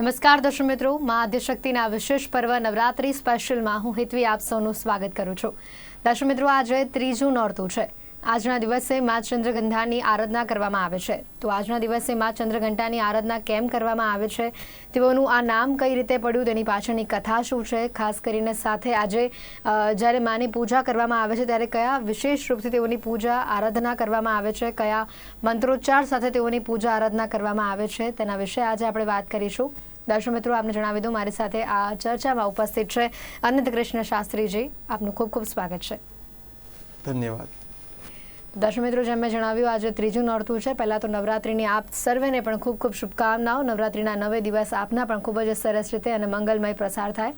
નમસ્કાર દર્શક મિત્રો, માં આદ્યશક્તિના વિશેષ પર્વ નવરાત્રી સ્પેશિયલમાં હું હિતવી આપ સૌનું સ્વાગત કરું છું. દર્શક મિત્રો, આજે ત્રીજું નોરતું છે. આજના દિવસે માં ચંદ્રઘંટાની આરાધના કરવામાં આવે છે. તો આજના દિવસે માં ચંદ્રઘંટાની આરાધના કેમ કરવામાં આવે છે, તેઓનું આ નામ કઈ રીતે પડ્યું, તેની પાછળની કથા શું છે, ખાસ કરીને સાથે આજે જ્યારે માની પૂજા કરવામાં આવે છે ત્યારે કયા વિશેષ રૂપથી તેઓની પૂજા આરાધના કરવામાં આવે છે, કયા મંત્રોચ્ચાર સાથે તેઓની પૂજા આરાધના કરવામાં આવે છે, તેના વિશે આજે આપણે વાત કરીશું. દર્શક મિત્રો, આપને જણાવી દઉં, મારી સાથે આ ચર્ચામાં ઉપસ્થિત છે અનંત કૃષ્ણ શાસ્ત્રીજી. આપનું ખૂબ ખૂબ સ્વાગત છે. ધન્યવાદ. દર્શક મિત્રો, જેમ મેં જણાવ્યું, આજે ત્રીજું નોરતું છે. પહેલાં તો નવરાત્રિની આપ સર્વેને પણ ખૂબ ખૂબ શુભકામનાઓ. નવરાત્રિના 9 દિવસ આપના પણ ખૂબ જ સરસ રીતે અને મંગલમય પ્રસાર થાય.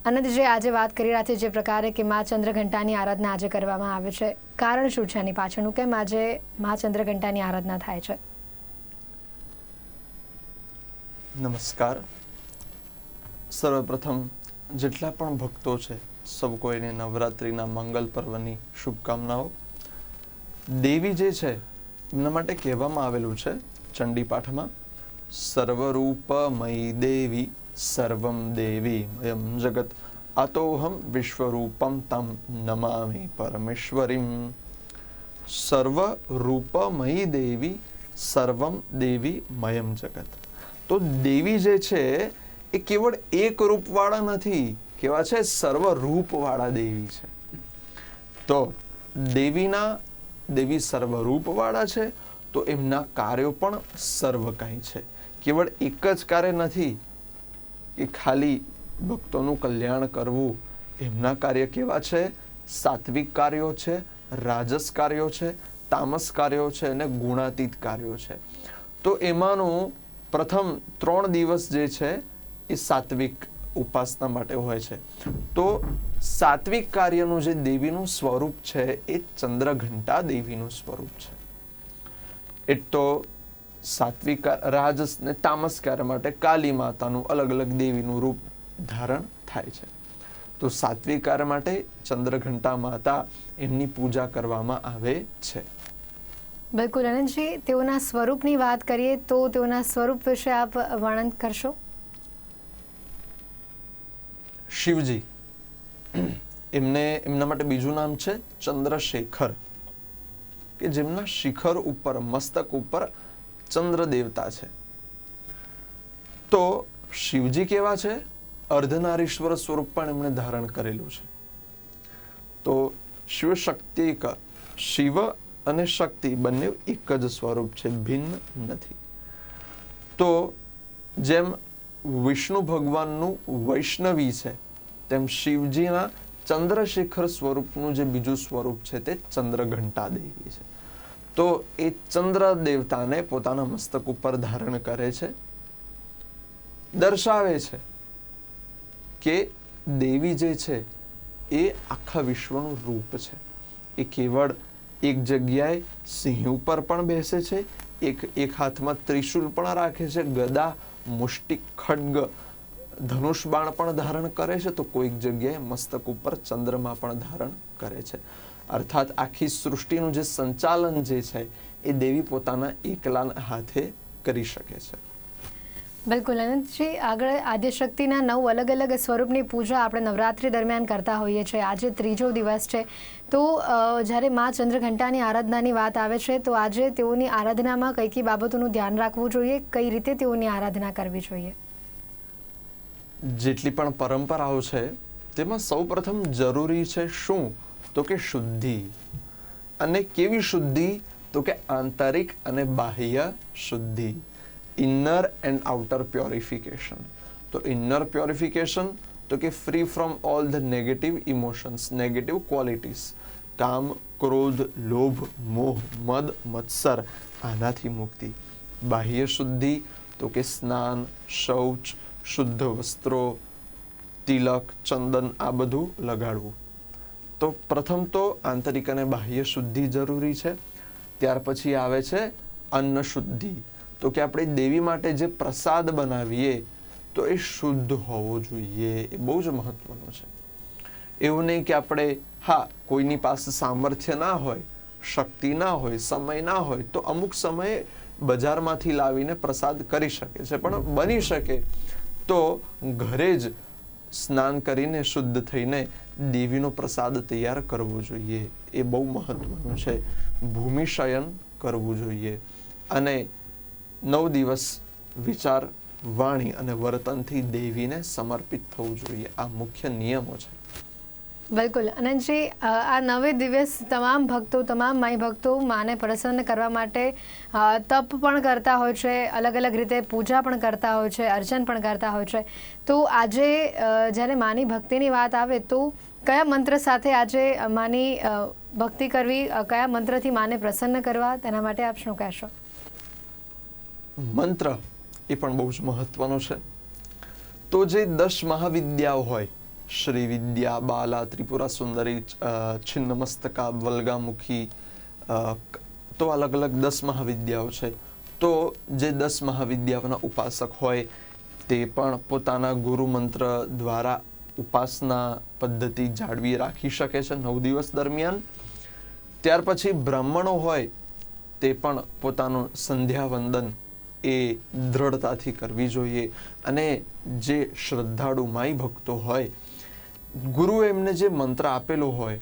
અનંતજી, આજે વાત કરી રહ્યા છે જે પ્રકારે કે મા ચંદ્રઘંટાની આરાધના આજે કરવામાં આવે છે, કારણ શું છે એની પાછળનું, કેમ આજે મા ચંદ્રઘંટાની આરાધના થાય છે? નમસ્કાર. સર્વપ્રથમ જેટલા પણ ભક્તો છે સૌ કોઈને નવરાત્રિના મંગલ પર્વની શુભકામનાઓ. દેવી જે છે એમના માટે કહેવામાં આવેલું છે ચંડી પાઠમાં, સર્વરૂપમયી દેવી સર્વમ દેવી મયમ જગત અતોહમ વિશ્વરૂપમ તમ નમામિ પરમેશ્વરીમ. સર્વરૂપમયી દેવી સર્વમ દેવી મયમ જગત. તો દેવી જે છે એ કેવળ એક રૂપવાળા નથી, કેવા છે સર્વરૂપવાળા દેવી છે. તો દેવી સર્વરૂપવાળા છે, તો એમના કાર્યો પણ સર્વકાય છે. કેવળ એક જ કાર્ય નથી કે ખાલી ભક્તોનું કલ્યાણ કરવું. એમના કાર્ય કેવા છે? સાત્વિક કાર્યો છે, રાજસ કાર્યો છે, તામસ કાર્યો છે અને ગુણાતીત કાર્યો છે. તો એમાંનું પ્રથમ 3 દિવસ જે છે એ સાત્વિક ઉપાસના માટે હોય છે. તો સાત્વિક કાર્યનું જે દેવીનું સ્વરૂપ છે એ ચંદ્રઘંટા દેવીનું સ્વરૂપ છે. એ તો સાત્વિક રાજસ ને તામસ કાર્ય માટે કાલી માતાનું અલગ અલગ દેવીનું રૂપ ધારણ થાય છે. તો સાત્વિક કાર્ય માટે ચંદ્રઘંટા માતા એમની પૂજા કરવામાં આવે છે. બિલકુલ અનંતજી, તેઓના સ્વરૂપની વાત કરીએ તો તેઓના સ્વરૂપ વિશે આપ વર્ણન કરશો? શિવજી, એમના માટે બીજું નામ છે ચંદ્રશેખર, કે જેમના શિખર ઉપર, મસ્તક ઉપર ચંદ્ર દેવતા છે. તો શિવજી કેવા છે? અર્ધનારીશ્વર સ્વરૂપ પણ એમણે ધારણ કરેલું છે. તો શિવ શક્તિ, શિવ અને શક્તિ બંને એક જ સ્વરૂપ છે, ભિન્ન નથી. તો જેમ વિષ્ણુ ભગવાનનું વૈષ્ણવી છે, તેમ શિવજીના ચંદ્રશેખર સ્વરૂપનું જે બીજું સ્વરૂપ છે તે ચંદ્રઘંટા દેવી છે. તો એ ચંદ્ર દેવતાને પોતાના મસ્તક ઉપર ધારણ કરે છે, દર્શાવે છે કે દેવી જે છે એ આખા વિશ્વનું રૂપ છે. એ કેવળ એક જગ્યાએ સિંહ ઉપર પણ બેસે છે, એક હાથમાં ત્રિશૂલ પણ રાખે છે, ગદા, મુષ્ટિક, ખડ્ગ, ધનુષ બાણ પણ ધારણ કરે છે, તો કોઈક જગ્યાએ મસ્તક ઉપર ચંદ્રમા પણ ધારણ કરે છે. અર્થાત આખી સૃષ્ટિનું જે સંચાલન જે છે એ દેવી પોતાના એકલા હાથે કરી શકે છે. બિલકુલ અનંતજી, આગળ આદ્યશક્તિના 9 અલગ અલગ સ્વરૂપની પૂજા આપણે નવરાત્રિ દરમિયાન કરતા હોઈએ છીએ. આજે ત્રીજો દિવસ છે. તો જ્યારે મા ચંદ્રઘંટાની આરાધનાની વાત આવે છે તો આજે તેઓની આરાધનામાં કઈ કઈ બાબતોનું ધ્યાન રાખવું જોઈએ, કઈ રીતે તેઓની આરાધના કરવી જોઈએ? જેટલી પણ પરંપરાઓ છે તેમાં સૌપ્રથમ જરૂરી છે શું? તો કે શુદ્ધિ. અને કેવી શુદ્ધિ? તો કે આંતરિક અને બાહ્ય શુદ્ધિ. Inner and outer purification. તો ઇનર પ્યોરિફિકેશન તો કે free from all the negative emotions, negative qualities, કામ, ક્રોધ, લોભ, મોહ, મદ, મત્સર, આનાથી મુક્તિ. બાહ્ય શુદ્ધિ તો કે સ્નાન, શૌચ, શુદ્ધ વસ્ત્રો, તિલક, ચંદન, આ બધું લગાડવું. તો પ્રથમ તો આંતરિક અને બાહ્ય શુદ્ધિ જરૂરી છે. ત્યાર પછી આવે છે અન્ન શુદ્ધિ. તો કે આપણે દેવી માટે જે પ્રસાદ બનાવીએ તો એ શુદ્ધ હોવો જોઈએ. એ બહુ જ મહત્વનું છે. એવું નહીં કે આપણે કોઈની પાસે સામર્થ્ય ના હોય, શક્તિ ના હોય, સમય ના હોય, તો અમુક સમયે બજારમાંથી લાવીને પ્રસાદ કરી શકે છે, પણ બની શકે તો ઘરે જ સ્નાન કરીને શુદ્ધ થઈને દેવીનો પ્રસાદ તૈયાર કરવો જોઈએ. એ બહુ મહત્વનું છે. ભૂમિશયન કરવું જોઈએ અને 9 દિવસ વિચાર, વાણી અને વર્તનથી દેવીને સમર્પિત થવું જોઈએ. આ મુખ્ય નિયમો છે. બિલકુલ. અનંતજી, આ 9 દિવસ તમામ ભક્તો, તમામ માઈ ભક્તો માને પ્રસન્ન કરવા માટે તપ પણ કરતા હોય છે, અલગ અલગ રીતે પૂજા પણ કરતા હોય છે, અર્ચન પણ કરતા હોય છે. તો આજે જ્યારે માની ભક્તિની વાત આવે તો કયા મંત્ર સાથે આજે માની ભક્તિ કરવી, કયા મંત્રથી માને પ્રસન્ન કરવા, તેના માટે આપ શું કહેશો? મંત્ર એ પણ બહુ જ મહત્વનો છે. તો જે 10 મહાવિદ્યાઓ હોય, શ્રી વિદ્યા, બાલા, ત્રિપુરા સુંદરી, છિન્નમસ્તકા, વલ્ગામુખી, તો અલગ અલગ 10 મહાવિદ્યાઓ છે. તો જે 10 મહાવિદ્યાઓના ઉપાસક હોય તે પણ પોતાના ગુરુ મંત્ર દ્વારા ઉપાસના પદ્ધતિ જાળવી રાખી શકે છે 9 દિવસ દરમિયાન. ત્યાર પછી બ્રાહ્મણો હોય તે પણ પોતાનું સંધ્યા વંદન એ દ્રઢતાથી કરવી જોઈએ. અને જે શ્રદ્ધાળુ માઈ ભક્તો હોય, ગુરુએ એમને જે મંત્ર આપેલો હોય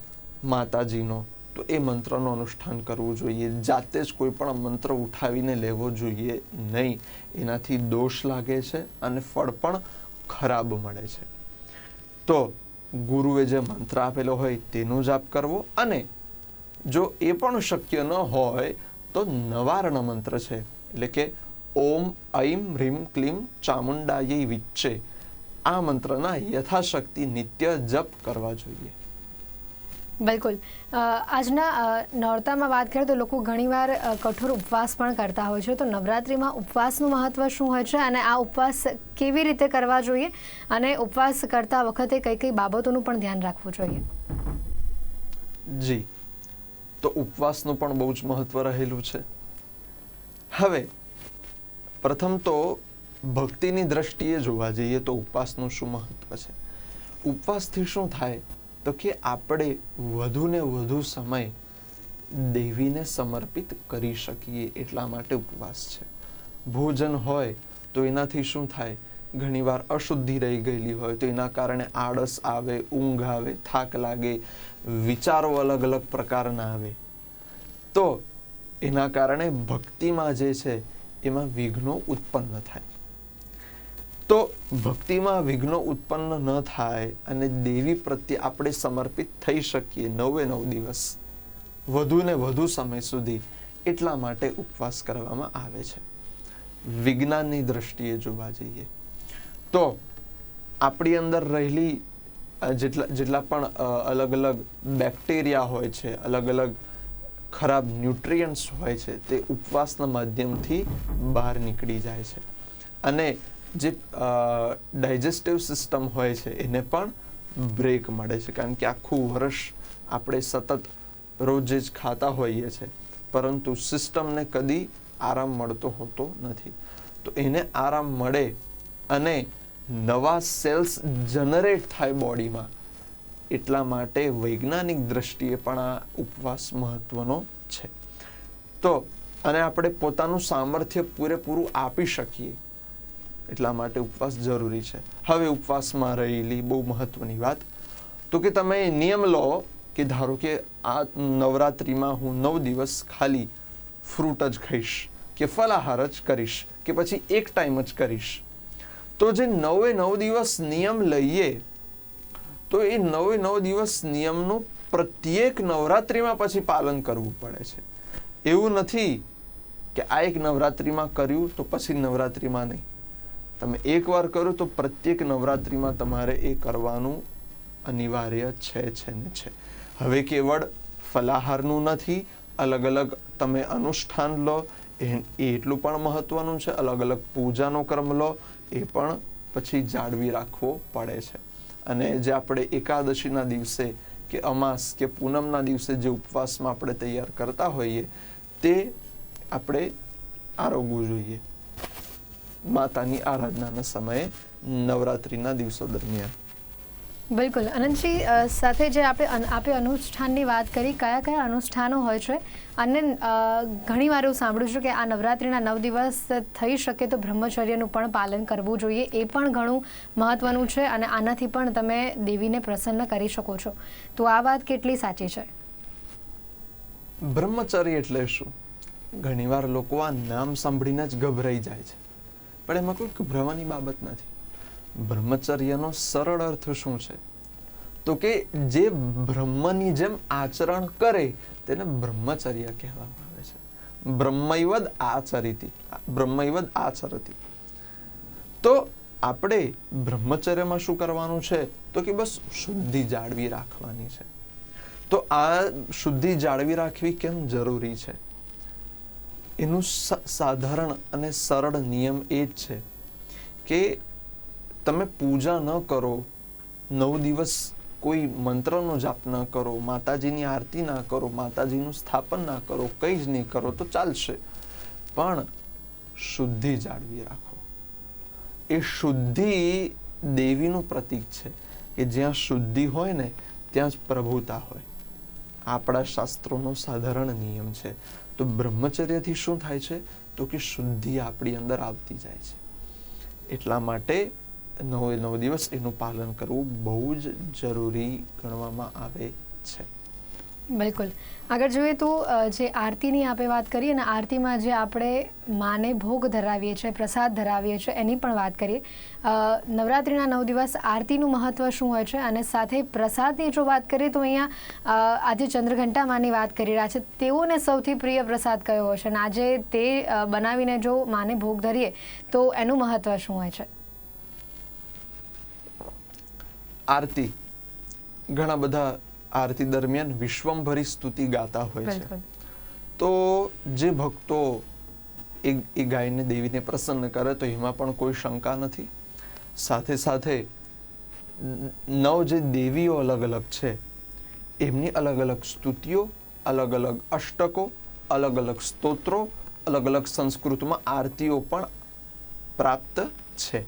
માતાજીનો, તો એ મંત્રનું અનુષ્ઠાન કરવું જોઈએ. જાતે જ કોઈ પણ મંત્ર ઉઠાવીને લેવો જોઈએ નહીં. એનાથી દોષ લાગે છે અને ફળ પણ ખરાબ મળે છે. તો ગુરુએ જે મંત્ર આપેલો હોય તેનો જાપ કરવો. અને જો એ પણ શક્ય ન હોય તો નવાર્ણ મંત્ર છે, એટલે કે ઓમ ઐમ હ્રીમ ક્લીમ ચામુંડાયૈ વિચ્ચે, આ મંત્રના યથાશક્તિ નિત્ય જપ કરવા જોઈએ. બિલકુલ. આજના નોરતામાં વાત કરીએ તો લોકો ઘણીવાર કઠોર ઉપવાસ પણ કરતા હોય છે. તો નવરાત્રિમાં ઉપવાસનું મહત્વ શું હોય છે અને આ ઉપવાસ કેવી રીતે કરવા જોઈએ, અને ઉપવાસ કરતા વખતે કઈ કઈ બાબતોનું પણ ધ્યાન રાખવું જોઈએ? જી, તો ઉપવાસનું પણ બહુ જ મહત્વ રહેલું છે. હવે પ્રથમ તો ભક્તિની દ્રષ્ટિએ જોવા જઈએ તો ઉપવાસનું શું મહત્વ છે. ઉપવાસથી શું થાય તો કે આપણે વધુ ને વધુ સમય દેવીને સમર્પિત કરી શકીએ, એટલા માટે ઉપવાસ છે. ભોજન હોય તો એનાથી શું થાય, ઘણીવાર અશુદ્ધિ રહી ગયેલી હોય તો એના કારણે આળસ આવે, ઊંઘ આવે, થાક લાગે, વિચારો અલગ અલગ પ્રકારના આવે. તો એના કારણે ભક્તિમાં જે છે એમાં વિઘ્નો ઉત્પન્ન થાય. તો ભક્તિમાં વિઘ્નો ઉત્પન્ન ન થાય અને દેવી પ્રત્યે આપણે સમર્પિત થઈ શકીએ 9 દિવસ વધુ ને વધુ સમય સુધી, એટલા માટે ઉપવાસ કરવામાં આવે છે. વિજ્ઞાનની દ્રષ્ટિએ જોવા જઈએ તો આપણી અંદર રહેલી જેટલા પણ અલગ અલગ બેક્ટેરિયા હોય છે, અલગ અલગ ખરાબ ન્યુટ્રિયન્ટ્સ હોય છે, તે ઉપવાસના માધ્યમથી બહાર નીકળી જાય છે. અને જે ડાયજેસ્ટિવ સિસ્ટમ હોય છે એને પણ બ્રેક મળે છે, કારણ કે આખું વર્ષ આપણે સતત રોજ જ ખાતા હોઈએ છીએ, પરંતુ સિસ્ટમને કદી આરામ મળતો હોતો નથી. તો એને આરામ મળે અને નવા સેલ્સ જનરેટ થાય બોડીમાં, એટલા માટે વૈજ્ઞાનિક દ્રષ્ટિએ પણ આ ઉપવાસ મહત્વનો છે. તો અને આપણે પોતાનું સામર્થ્ય પૂરેપૂરું આપી શકીએ એટલા માટે ઉપવાસ જરૂરી છે. હવે ઉપવાસમાં રહેલી બહુ મહત્વની વાત, તો કે તમે નિયમ લો કે ધારો કે આ નવરાત્રિમાં હું 9 દિવસ ખાલી ફ્રૂટ જ ખાઈશ કે ફલાહાર જ કરીશ કે પછી એક ટાઈમ જ કરીશ. તો જે 9 દિવસ નિયમ લઈએ તો એ 9 દિવસ નિયમનું પ્રત્યેક નવરાત્રિમાં પછી પાલન કરવું પડે છે. એવું નથી કે આ એક નવરાત્રિમાં કર્યું તો પછી નવરાત્રિમાં નહીં. તમે એકવાર કરો તો પ્રત્યેક નવરાત્રિમાં તમારે એ કરવાનું અનિવાર્ય છે ને છે. હવે કેવળ ફલાહારનું નથી, અલગ અલગ તમે અનુષ્ઠાન લો એ એટલું પણ મહત્વનું છે. અલગ અલગ પૂજાનો ક્રમ લો એ પણ પછી જાળવી રાખવો પડે છે. અને જે આપણે એકાદશીના દિવસે કે અમાસ કે પૂનમના દિવસે જે ઉપવાસમાં આપણે તૈયાર કરતા હોઈએ તે આપણે આરોગવું જોઈએ માતાની આરાધનાના સમયે નવરાત્રિના દિવસો દરમિયાન. બિલકુલ અનંતજી, સાથે જે આપણે અનુષ્ઠાનની વાત કરી, કયા કયા અનુષ્ઠાનો હોય છે? અને ઘણીવાર એવું સાંભળ્યું છે કે આ નવરાત્રિના 9 દિવસ થઈ શકે તો બ્રહ્મચર્યનું પણ પાલન કરવું જોઈએ, એ પણ ઘણું મહત્વનું છે અને આનાથી પણ તમે દેવીને પ્રસન્ન કરી શકો છો. તો આ વાત કેટલી સાચી છે? બ્રહ્મચર્ય એટલે શું? ઘણીવાર લોકો આ નામ સાંભળીને જ ગભરાઈ જાય છે, પણ એમાં કોઈ ગભરાવાની બાબત નથી. બ્રહ્મચર્યનો સરળ અર્થ શું છે? તો કે જે બ્રહ્મની જેમ આચરણ કરે તેને બ્રહ્મચર્ય કહેવામાં આવે છે. બ્રહ્મૈવદ આચરતિ, બ્રહ્મૈવદ આચરતિ. તો આપણે બ્રહ્મચર્યમાં શું કરવાનું છે? તો કે બસ શુદ્ધિ જાળવી રાખવાની છે. તો આ શુદ્ધિ જાળવી રાખવી કેમ જરૂરી છે? એનું સાધારણ અને સરળ નિયમ એ જ છે કે તમે પૂજા ન કરો, 9 દિવસ કોઈ મંત્રનો જાપ ન કરો, માતાજીની આરતી ના કરો, માતાજીનું સ્થાપન ના કરો, કંઈ જ નહીં કરો તો ચાલશે, પણ શુદ્ધિ જાળવી રાખો. એ શુદ્ધિ દેવીનું પ્રતીક છે કે જ્યાં શુદ્ધિ હોય ને ત્યાં જ પ્રભુતા હોય. આપણા શાસ્ત્રોનો સાધારણ નિયમ છે. તો બ્રહ્મચર્યથી શું થાય છે? તો કે શુદ્ધિ આપણી અંદર આવતી જાય છે. એટલા માટે 9 દિવસ એનું પાલન કરવું બહુ જ જરૂરી ગણવામાં આવે છે. બિલકુલ. આગળ જોઈએ તો જે આરતીની આપણે વાત કરીએ ને, આરતીમાં જે આપણે માને ભોગ ધરાવીએ છીએ, પ્રસાદ ધરાવીએ છીએ, એની પણ વાત કરીએ. નવરાત્રિના 9 દિવસ આરતીનું મહત્વ શું હોય છે? અને સાથે પ્રસાદની જો વાત કરીએ તો અહીંયા આજે ચંદ્રઘંટા માની વાત કરી રહ્યા છે, તેઓને સૌથી પ્રિય પ્રસાદ કયો હોય છે? અને આજે તે બનાવીને જો માને ભોગ ધરીએ તો એનું મહત્વ શું હોય છે? આરતી, ઘણા બધા આરતી દરમિયાન વિશ્વંભરી સ્તુતિ ગાતા હોય છે. તો જે ભક્તો એ ગાયને દેવીને પ્રસન્ન કરે તો એમાં પણ કોઈ શંકા નથી. સાથે સાથે 9 જે દેવીઓ અલગ અલગ છે એમની અલગ અલગ સ્તુતિઓ, અલગ અલગ અષ્ટકો, અલગ અલગ સ્તોત્રો, અલગ અલગ સંસ્કૃતમાં આરતીઓ પણ પ્રાપ્ત છે.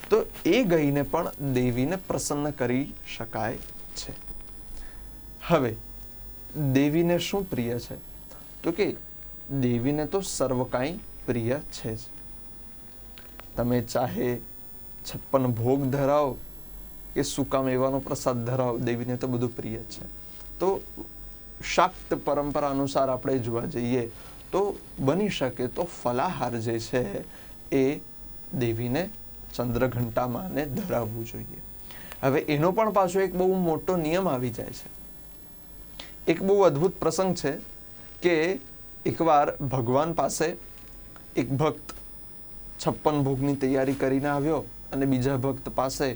તો એ ગાઈને પણ દેવીને પ્રસન્ન કરી શકાય છે. હવે દેવીને શું પ્રિય છે? તો કે દેવીને તો સર્વ કાંઈ પ્રિય છે જ. તમે ચાહે 56 ભોગ ધરાવો કે સૂકા મેવાનો પ્રસાદ ધરાવો, દેવીને તો બધું પ્રિય છે. તો શાક્ત પરંપરા અનુસાર આપણે જોવા જઈએ તો બની શકે તો ફલાહાર જે છે એ દેવીને ચંદ્રઘંટા માને ધરાવવું જોઈએ. હવે એનો પણ પાછો એક બહુ મોટો નિયમ આવી જાય છે. એક બહુ અદ્ભુત પ્રસંગ છે કે એકવાર ભગવાન પાસે એક ભક્ત 56 ભોગની તૈયારી કરીને આવ્યો અને બીજા ભક્ત પાસે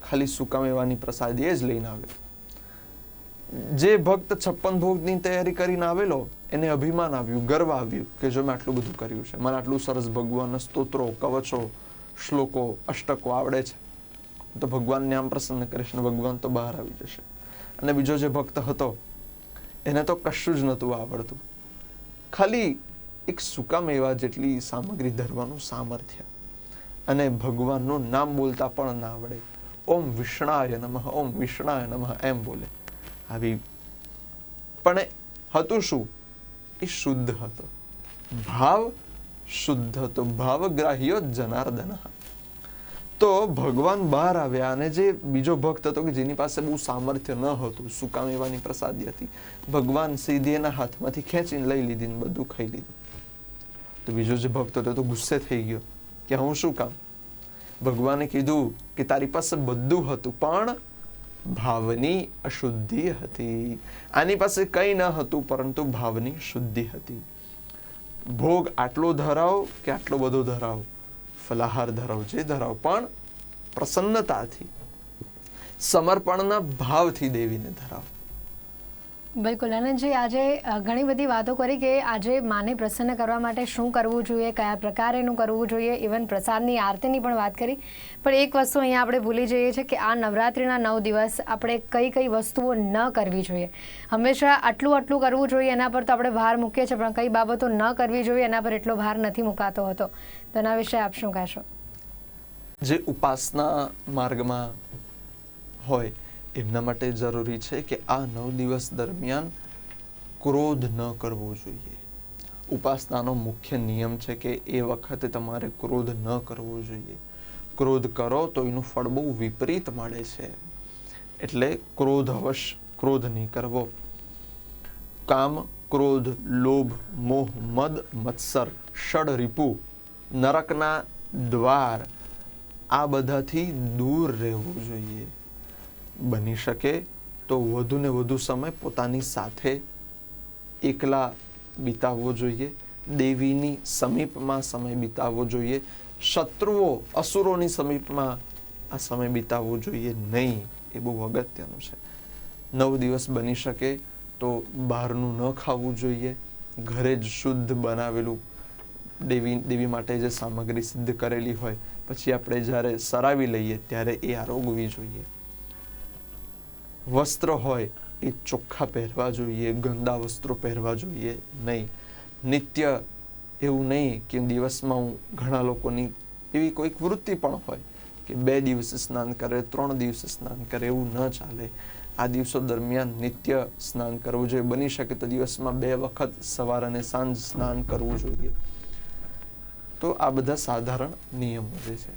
ખાલી સૂકા મેવાની પ્રસાદી જ લઈને આવ્યો. જે ભક્ત 56 ભોગની તૈયારી કરીને આવેલો એને અભિમાન આવ્યું, ગર્વ આવ્યું કે જો મેં આટલું બધું કર્યું છે, મને આટલું સરસ ભગવાનના સ્તોત્રો, કવચો, શ્લોકો, અષ્ટકો આવડે છે, તો ભગવાનને આમ પ્રસન્ન કરીશ ને ભગવાન તો બહાર આવી જશે. અને બીજો જે ભક્ત હતો એને તો કશું જ નહોતું આવડતું, ખાલી એક સૂકા મેવા જેટલી સામગ્રી ધરવાનું સામર્થ્ય, અને ભગવાનનું નામ બોલતા પણ ના આવડે. ઓમ વિષ્ણાય નમઃ, ઓમ વિષ્ણાય નમઃ એમ બોલે. આવી પણ હતું શું? એ શુદ્ધ હતો, ભાવ શુદ્ધ હતો, ભાવગ્રાહ્યો જનાર્દન. તો ભગવાન બહાર આવ્યા અને જે બીજો ભક્ત હતો કે જેની પાસે બહુ સામર્થ્ય ન હતું, સૂકા મેવાની પ્રસાદી હતી, ભગવાન સીધી એના હાથમાંથી ખેંચીને લઈ લીધી ને બધું ખાઈ લીધું. તો બીજો જે ભક્ત હતો તો ગુસ્સે થઈ ગયો કે હું શું કામ? ભગવાને કીધું કે તારી પાસે બધું હતું પણ ભાવની અશુદ્ધિ હતી. આની પાસે કંઈ ન હતું પરંતુ ભાવની શુદ્ધિ હતી. ભોગ આટલો ધરાવો કે આટલો બધો ધરાવો, ફલાહાર ધરાવો, જે ધરાવો, પણ પ્રસન્નતાથી, સમર્પણના ભાવથી દેવીને ધરાવો. બિલકુલ. આનંદજી, આજે ઘણી બધી વાતો કરી કે આજે માને પ્રસન્ન કરવા માટે શું કરવું જોઈએ, કયા પ્રકારે એનું કરવું જોઈએ, ઇવન પ્રસાદની આરતીની પણ વાત કરી. પણ એક વસ્તુ અહીંયા આપણે ભૂલી જઈએ છીએ કે આ નવરાત્રિના 9 દિવસ આપણે કઈ કઈ વસ્તુઓ ન કરવી જોઈએ. હંમેશા આટલું કરવું જોઈએ એના પર તો આપણે ભાર મૂકીએ છીએ, પણ કઈ બાબતો ન કરવી જોઈએ એના પર એટલો ભાર નથી મુકાતો હતો. તો એના વિશે આપ શું કહેશો? જે ઉપાસના માર્ગમાં હોય એમના માટે જરૂરી છે કે આ 9 દિવસ દરમિયાન ક્રોધ ન કરવો જોઈએ. ઉપાસનાનો મુખ્ય નિયમ છે કે એ વખતે તમારે ક્રોધ ન કરવો જોઈએ. ક્રોધ કરો તો એનું ફળ બહુ વિપરીત મળે છે. એટલે ક્રોધ નહીં કરવો. કામ, ક્રોધ, લોભ, મોહ, મદ, મત્સર, ષડ રિપુ, નરકના દ્વાર, આ બધાથી દૂર રહેવું જોઈએ. બની શકે તો વધુ ને વધુ સમય પોતાની સાથે એકલા વિતાવવો જોઈએ. દેવીની સમીપમાં સમય વિતાવવો જોઈએ. શત્રુઓ, અસુરોની સમીપમાં આ સમય વિતાવવો જોઈએ નહીં. એ બહુ અગત્યનું છે. 9 દિવસ બની શકે તો બહારનું ન ખાવું જોઈએ. ઘરે જ શુદ્ધ બનાવેલું દેવી માટે જે સામગ્રી સિદ્ધ કરેલી હોય પછી આપણે જ્યારે સરાવી લઈએ ત્યારે એ આરોગવી જોઈએ. વસ્ત્ર હોય એ ચોખ્ખા પહેરવા જોઈએ. ગંદા વસ્ત્રો પહેરવા જોઈએ નહીં. નિત્ય એવું નહીં કે દિવસમાં ઘણા લોકોની એવી કોઈક વૃત્તિ પણ હોય કે 2 દિવસે સ્નાન કરે, 3 દિવસે સ્નાન કરે. એવું ન ચાલે. આ દિવસો દરમિયાન નિત્ય સ્નાન કરવું જોઈએ. બની શકે તો દિવસમાં 2 વખત સવાર અને સાંજ સ્નાન કરવું જોઈએ. તો આ બધા સાધારણ નિયમો જે છે.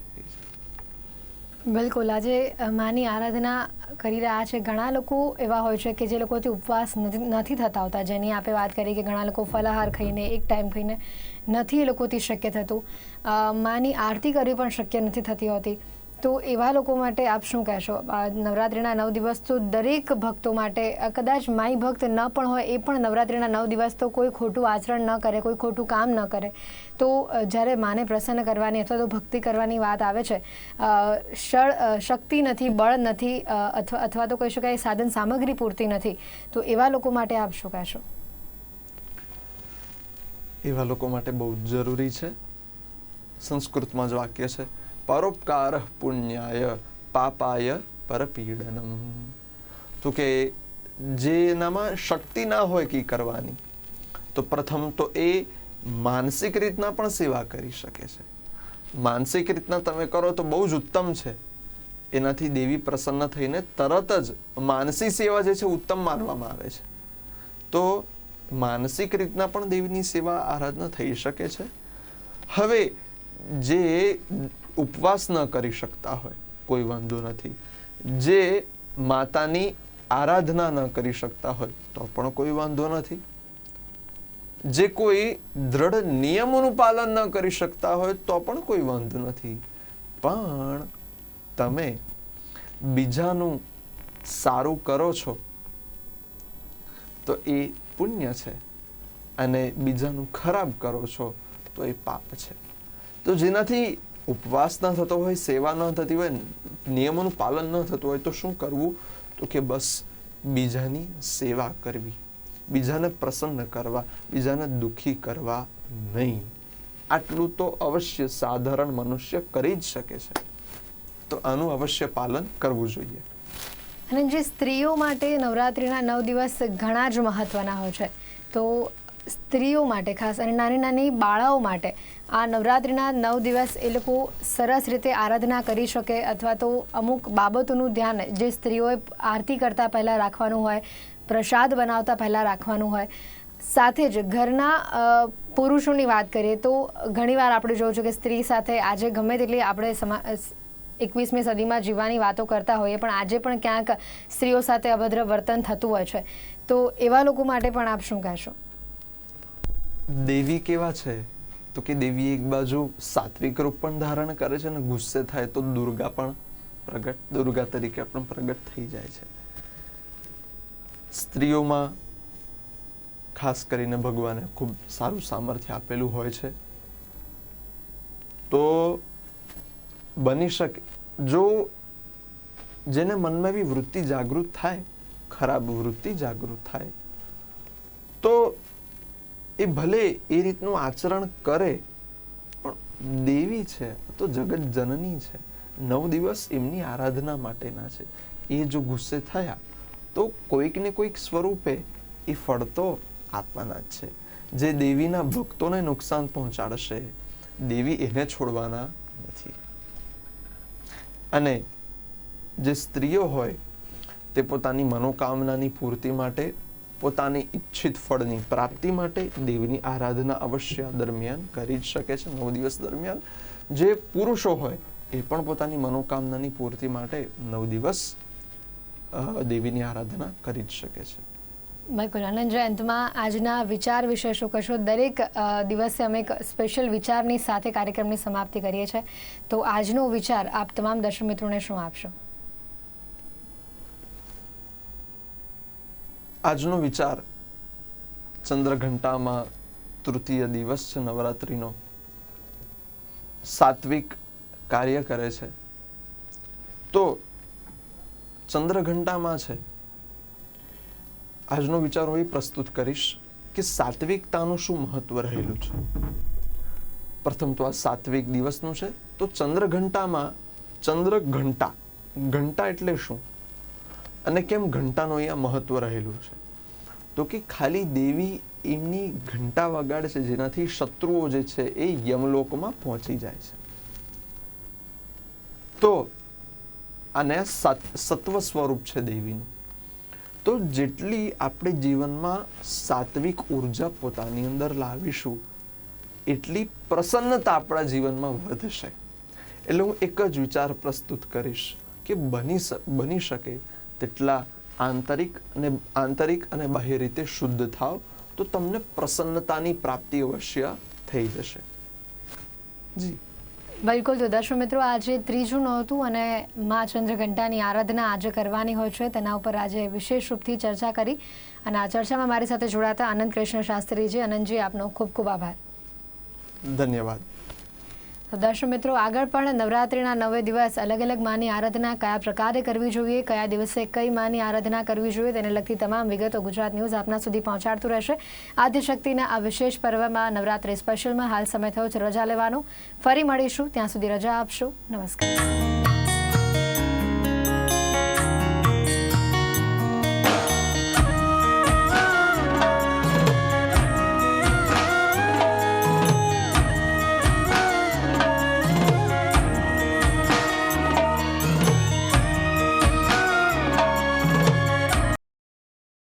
બિલકુલ. આજે માની આરાધના કરી રહ્યા છે ઘણા લોકો એવા હોય છે કે જે લોકોથી ઉપવાસ નથી થતા હોતા, જેની આપણે વાત કરી કે ઘણા લોકો ફલાહાર ખાઈને એક ટાઈમ ખાઈને નથી એ લોકોથી શક્ય થતું. માની આરતી કરવી પણ શક્ય નથી થતી હોતી. તો એવા લોકો માટે આપ શું કહેશો? નવરાત્રિના 9 દિવસ તો દરેક ભક્તો માટે, કદાચ માઈ ભક્ત ન પણ હોય એ પણ નવરાત્રિના 9 દિવસ તો કોઈ ખોટું આચરણ ન કરે, કોઈ ખોટું કામ ન કરે. તો જ્યારે માને પ્રસન્ન કરવાની અથવા તો ભક્તિ કરવાની વાત આવે છે, શક્તિ નથી, બળ નથી, અથવા તો કહી શકાય સાધન સામગ્રી પૂરતી નથી, તો એવા લોકો માટે આપ શું કહેશો? એવા લોકો માટે બહુ જરૂરી છે. સંસ્કૃતમાં જ વાક્ય છે, પરોપકાર પુણ્યાય પાપાય પરપીડનમ. તો કે જેનામાં શક્તિ ના હોય કે કરવાની, તો પ્રથમ તો એ માનસિક રીતના પણ સેવા કરી શકે છે. માનસિક રીતના તમે કરો તો બહુ જ ઉત્તમ છે. એનાથી દેવી પ્રસન્ન થઈને તરત જ માનસી સેવા જે છે ઉત્તમ માનવામાં આવે છે. તો માનસિક રીતના પણ દેવીની સેવા આરાધના થઈ શકે છે. હવે જે ઉપવાસ ન કરી શકતા હોય કોઈ વાંધો નથી. જે માતાની આરાધના ન કરી શકતા હોય તો પણ કોઈ વાંધો નથી. જે કોઈ દ્રઢ નિયમોનું પાલન ન કરી શકતા હોય તો પણ કોઈ વાંધો નથી. પણ તમે બીજાનું સારું કરો છો તો એ પુણ્ય છે, અને બીજાનું ખરાબ કરો છો તો એ પાપ છે. તો જેનાથી ઉપવાસ ન થતો હોય, સેવા ન થતી હોય, નિયમોનું પાલન ન થતું હોય તો શું કરવું? તો કે બસ બીજાની સેવા કરવી, બીજાને પ્રસન્ન કરવા, બીજાને દુઃખી કરવા નહીં. આટલું તો અવશ્ય સાધારણ મનુષ્ય કરી જ શકે છે. તો આનું અવશ્ય પાલન કરવું જોઈએ. અને જે સ્ત્રીઓ માટે નવરાત્રિના 9 દિવસ ઘણા જ મહત્વના હોય છે, તો સ્ત્રીઓ માટે ખાસ અને નાની નાની બાળાઓ માટે આ નવરાત્રિના 9 દિવસ એ લોકો સરસ રીતે આરાધના કરી શકે, અથવા તો અમુક બાબતોનું ધ્યાન જે સ્ત્રીઓએ આરતી કરતાં પહેલાં રાખવાનું હોય, પ્રસાદ બનાવતા પહેલાં રાખવાનું હોય. સાથે જ ઘરના પુરુષોની વાત કરીએ તો ઘણીવાર આપણે જોયું છે કે સ્ત્રી સાથે આજે ગમે તેટલી આપણે 21મી સદીમાં જીવવાની વાતો કરતા હોઈએ, પણ આજે પણ ક્યાંક સ્ત્રીઓ સાથે અભદ્ર વર્તન થતું હોય છે. તો એવા લોકો માટે પણ આપ શું કહેશો? દેવી કેવા છે તો કે દેવી એક બાજુ સાત્વિક રૂપ પણ ધારણ કરે છે, અને ગુસ્સે થાય તો દુર્ગા તરીકે પણ પ્રગટ થઈ જાય છે. સ્ત્રીઓમાં ખાસ કરીને ભગવાને ખૂબ સારું સામર્થ્ય આપેલું હોય છે. તો બની શકે જો જેને મનમાં એવી વૃત્તિ જાગૃત થાય, ખરાબ વૃત્તિ જાગૃત થાય, તો એ ભલે એ રીતનું આચરણ કરે, પણ દેવી છે તો જગત જનની છે. 9 દિવસ એમની આરાધના માટેના છે. એ જો ગુસ્સે થયા તો કોઈક ને કોઈક સ્વરૂપે એ ફળ તો આપવાના જ છે. જે દેવીના ભક્તોને નુકસાન પહોંચાડશે, દેવી એને છોડવાના નથી. અને જે સ્ત્રીઓ હોય તે પોતાની મનોકામનાની પૂર્તિ માટે, પોતાની ઈચ્છિત ફળની પ્રાપ્તિ માટે દેવીની આરાધના અવશ્ય દરમિયાન કરી જ શકે છે. 9 દિવસ દરમિયાન જે પુરુષો હોય એ પણ પોતાની મનોકામનાની પૂર્તિ માટે 9 દિવસ દેવીની આરાધના કરી જ શકે છે. બિલકુલ. આનંદજી, અંતમાં આજના વિચાર વિશે શું કહેશો? દરેક દિવસે અમે એક સ્પેશિયલ વિચારની સાથે કાર્યક્રમની સમાપ્તિ કરીએ છીએ, તો આજનો વિચાર આપ તમામ દર્શક મિત્રોને શું આપશો? આજનો વિચાર ચંદ્રઘંટામાં તૃતીય દિવસ છે નવરાત્રિનો, સાત્વિક કાર્ય કરે છે. તો ચંદ્રઘંટામાં છે આજનો વિચાર હું એ પ્રસ્તુત કરીશ કે સાત્વિકતાનું શું મહત્વ રહેલું છે. પ્રથમ તો આ સાત્વિક દિવસનું છે. તો ચંદ્રઘંટામાં ચંદ્રઘંટા, ઘંટા એટલે શું અને કેમ ઘંટાનું અહીંયા મહત્વ રહેલું છે? તો કે ખાલી દેવી એમની ઘંટા વગાડે છે જેનાથી શત્રુઓ જે છે એ યમલોકમાં પહોંચી જાય છે. તો આને સત્વ સ્વરૂપ છે દેવીનું. તો જેટલી આપણે જીવનમાં સાત્વિક ઉર્જા પોતાની અંદર લાવીશું એટલી પ્રસન્નતા આપણા જીવનમાં વધશે. એટલે હું એક જ વિચાર પ્રસ્તુત કરીશ કે બની શકે તેટલા આંતરિક અને બાહ્ય રીતે શુદ્ધ થાવ તો તમને પ્રસન્નતાની પ્રાપ્તિ અવશ્ય થઈ જશે. જી બિલકુલ. તો દર્શક મિત્રો, આજે ત્રીજું નોરતું અને મા ચંદ્રઘંટાની આરાધના આજે કરવાની હોય છે, તેના ઉપર આજે વિશેષ રૂપથી ચર્ચા કરી. અને આ ચર્ચામાં મારી સાથે જોડાતા આનંદ કૃષ્ણ શાસ્ત્રીજી, આનંદજી, આપનો ખૂબ ખૂબ આભાર. ધન્યવાદ. તો દર્શક મિત્રો, આગળ પણ નવરાત્રિના 9 દિવસ અલગ અલગ માની આરાધના કયા પ્રકારે કરવી જોઈએ, કયા દિવસે કઈ માની આરાધના કરવી જોઈએ, તેને લગતી તમામ વિગતો ગુજરાત ન્યૂઝ આપના સુધી પહોંચાડતું રહેશે. આદ્યશક્તિના આ વિશેષ પર્વમાં નવરાત્રિ સ્પેશિયલમાં હાલ સમય થયો છે રજા લેવાનો. ફરી મળીશું, ત્યાં સુધી રજા આપશો. નમસ્કાર.